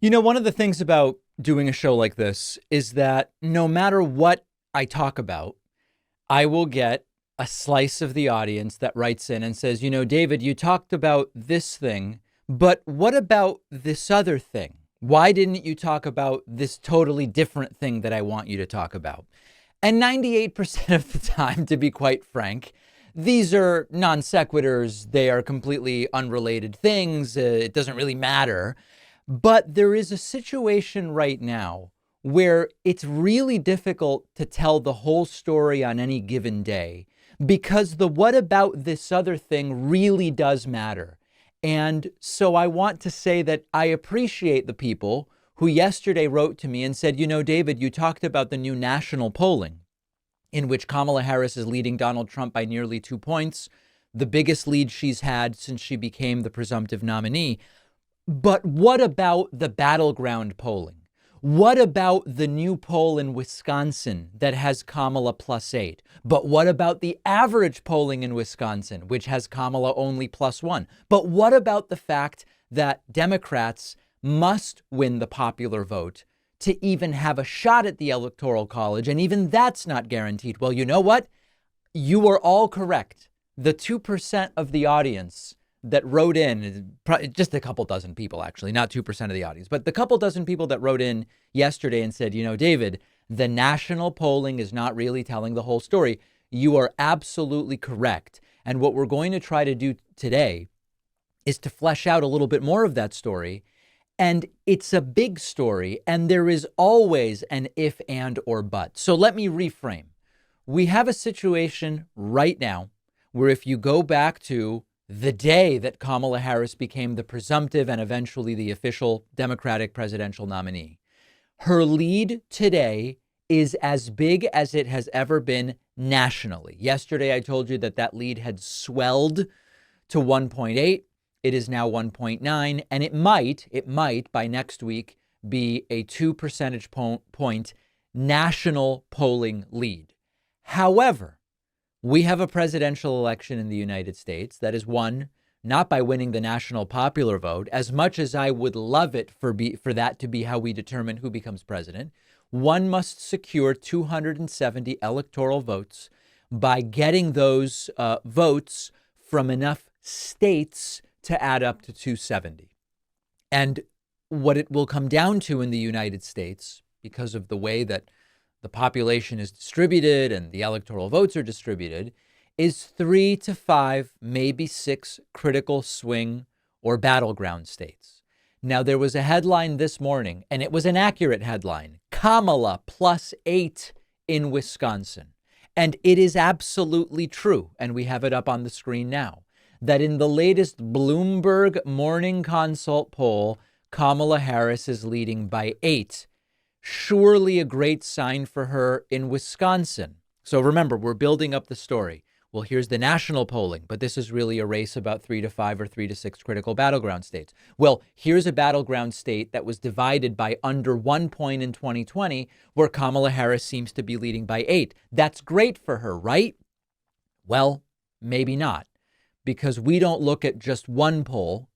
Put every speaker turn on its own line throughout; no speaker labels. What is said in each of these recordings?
One of the things about doing a show like this is that no matter what I talk about, I will get a slice of the audience that writes in and says, David, you talked about this thing, but what about this other thing? Why didn't you talk about this totally different thing that I want you to talk about? And 98% of the time, to be quite frank, these are non sequiturs. They are completely unrelated things. It doesn't really matter. But there is a situation right now where it's really difficult to tell the whole story on any given day because the what about this other thing really does matter. And so I want to say that I appreciate the people who yesterday wrote to me and said, David, you talked about the new national polling in which Kamala Harris is leading Donald Trump by nearly 2 points, the biggest lead she's had since she became the presumptive nominee. But what about the battleground polling? What about the new poll in Wisconsin that has Kamala +8? But what about the average polling in Wisconsin, which has Kamala only +1? But what about the fact that Democrats must win the popular vote to even have a shot at the Electoral College? And even that's not guaranteed. Well, you know what? You are all correct. The 2% of the audience that wrote in, just a couple dozen people, actually, not 2% of the audience, but the couple dozen people that wrote in yesterday and said, David, the national polling is not really telling the whole story. You are absolutely correct. And what we're going to try to do today is to flesh out a little bit more of that story. And it's a big story, and there is always an if, and, or but. So let me reframe. We have a situation right now where if you go back to the day that Kamala Harris became the presumptive and eventually the official Democratic presidential nominee, her lead today is as big as it has ever been nationally. Yesterday, I told you that lead had swelled to 1.8. It is now 1.9, and it might by next week be a 2 percentage point national polling lead. However, we have a presidential election in the United States that is won not by winning the national popular vote, as much as I would love it for that to be how we determine who becomes president. One must secure 270 electoral votes by getting those votes from enough states to add up to 270. And what it will come down to in the United States, because of the way that the population is distributed and the electoral votes are distributed, is 3 to 5, maybe 6 critical swing or battleground states. Now, there was a headline this morning, and it was an accurate headline: Kamala +8 in Wisconsin. And it is absolutely true, and we have it up on the screen now, that in the latest Bloomberg Morning Consult poll, Kamala Harris is leading by 8. Surely a great sign for her in Wisconsin. So remember, we're building up the story. Well, here's the national polling, but this is really a race about 3 to 5 or 3 to 6 critical battleground states. Well, here's a battleground state that was divided by under 1 point in 2020, where Kamala Harris seems to be leading by 8. That's great for her, right? Well, maybe not, because we don't look at just one poll.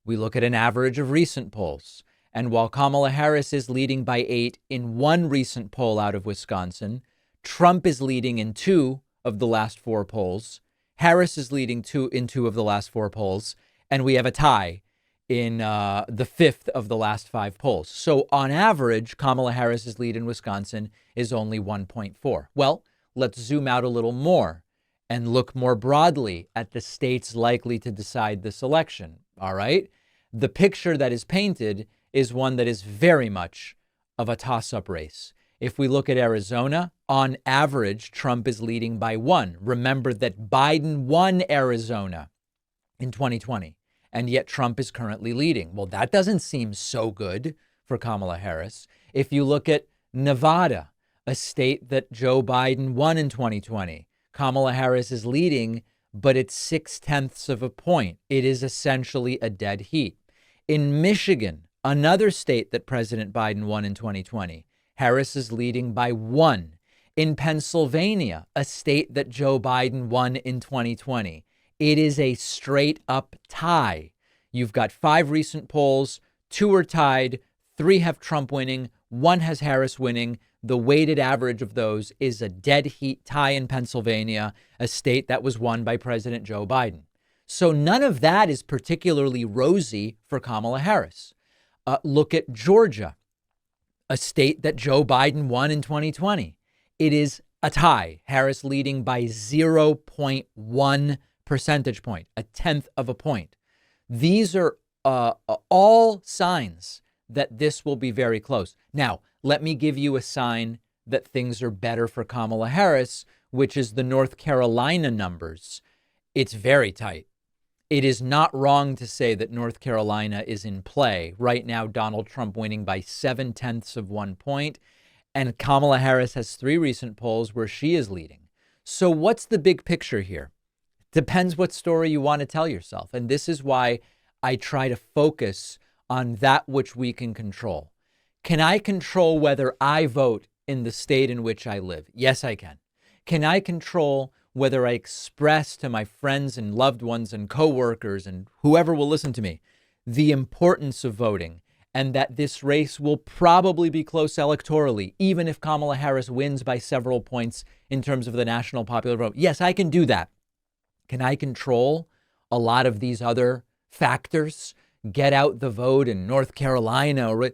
We look at an average of recent polls. And while Kamala Harris is leading by 8 in one recent poll out of Wisconsin, Trump is leading in 2 of the last 4 polls. Harris is leading in 2 of the last 4 polls. And we have a tie in the 5th of the last 5 polls. So on average, Kamala Harris's lead in Wisconsin is only 1.4. Well, let's zoom out a little more and look more broadly at the states likely to decide this election. All right. The picture that is painted is one that is very much of a toss-up race. If we look at Arizona, on average, Trump is leading by 1. Remember that Biden won Arizona in 2020, and yet Trump is currently leading. Well, that doesn't seem so good for Kamala Harris. If you look at Nevada, a state that Joe Biden won in 2020, Kamala Harris is leading, but it's 0.6 of a point. It is essentially a dead heat. In Michigan, another state that President Biden won in 2020, Harris is leading by 1. In Pennsylvania, a state that Joe Biden won in 2020, it is a straight up tie. You've got 5 recent polls, 2 are tied, 3 have Trump winning, 1 has Harris winning. The weighted average of those is a dead heat tie in Pennsylvania, a state that was won by President Joe Biden. So none of that is particularly rosy for Kamala Harris. Look at Georgia, a state that Joe Biden won in 2020. It is a tie, Harris leading by 0.1 percentage point, a tenth of a point. These are all signs that this will be very close. Now, let me give you a sign that things are better for Kamala Harris, which is the North Carolina numbers. It's very tight. It is not wrong to say that North Carolina is in play. Right now, Donald Trump winning by 0.7 of 1 point. And Kamala Harris has 3 recent polls where she is leading. So what's the big picture here? Depends what story you want to tell yourself. And this is why I try to focus on that which we can control. Can I control whether I vote in the state in which I live? Yes, I can. Can I control whether I express to my friends and loved ones and coworkers and whoever will listen to me the importance of voting, and that this race will probably be close electorally, even if Kamala Harris wins by several points in terms of the national popular vote? Yes, I can do that. Can I control a lot of these other factors? Get out the vote in North Carolina, or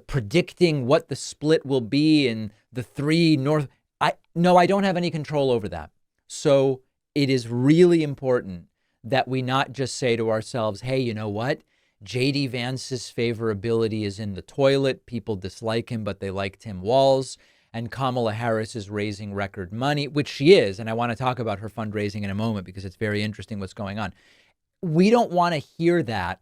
predicting what the split will be in the 3 North. No, I don't have any control over that. So it is really important that we not just say to ourselves, hey, you know what? J.D. Vance's favorability is in the toilet. People dislike him, but they like Tim Walz. And Kamala Harris is raising record money, which she is. And I want to talk about her fundraising in a moment because it's very interesting what's going on. We don't want to hear that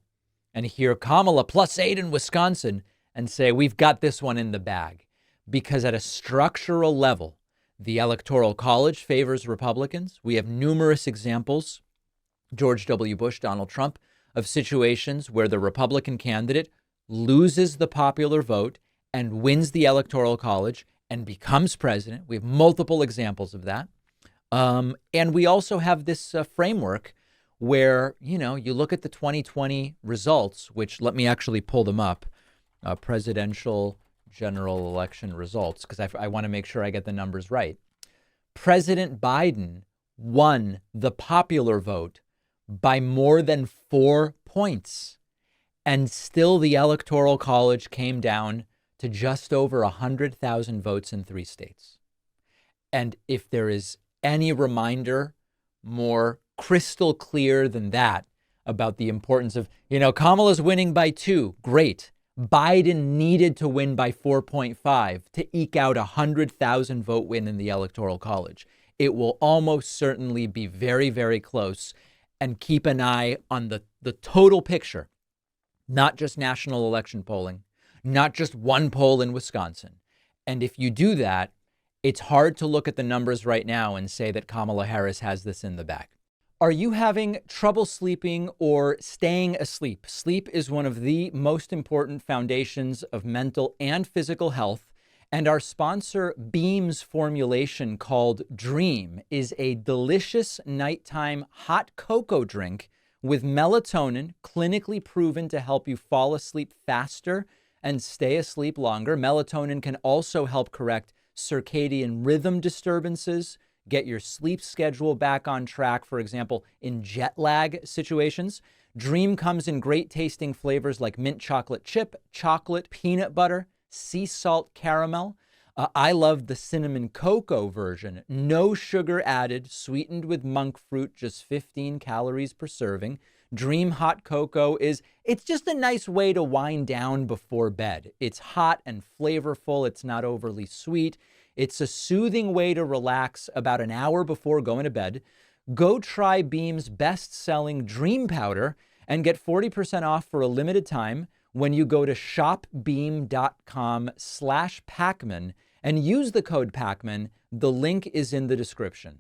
and hear Kamala +8 in Wisconsin and say, we've got this one in the bag. Because at a structural level, the Electoral College favors Republicans. We have numerous examples, George W. Bush, Donald Trump, of situations where the Republican candidate loses the popular vote and wins the Electoral College and becomes president. We have multiple examples of that. And we also have this framework where, you look at the 2020 results, which let me actually pull them up, presidential general election results, because I want to make sure I get the numbers right. President Biden won the popular vote by more than 4 points. And still the Electoral College came down to just over 100,000 votes in 3 states. And if there is any reminder more crystal clear than that about the importance of, Kamala's winning by 2, great. Biden needed to win by 4.5 to eke out 100,000 vote win in the Electoral College. It will almost certainly be very, very close. And keep an eye on the total picture, not just national election polling, not just one poll in Wisconsin. And if you do that, it's hard to look at the numbers right now and say that Kamala Harris has this in the bag. Are you having trouble sleeping or staying asleep? Sleep is one of the most important foundations of mental and physical health. And our sponsor, Beam's formulation called Dream, is a delicious nighttime hot cocoa drink with melatonin clinically proven to help you fall asleep faster and stay asleep longer. Melatonin can also help correct circadian rhythm disturbances, get your sleep schedule back on track, for example, in jet lag situations. Dream comes in great tasting flavors like mint chocolate chip, chocolate, peanut butter, sea salt caramel. I love the cinnamon cocoa version. No sugar added, sweetened with monk fruit, just 15 calories per serving. Dream hot cocoa it's just a nice way to wind down before bed. It's hot and flavorful. It's not overly sweet. It's a soothing way to relax about an hour before going to bed. Go try Beam's best-selling Dream Powder and get 40% off for a limited time when you go to shopbeam.com/Pacman and use the code Pacman. The link is in the description.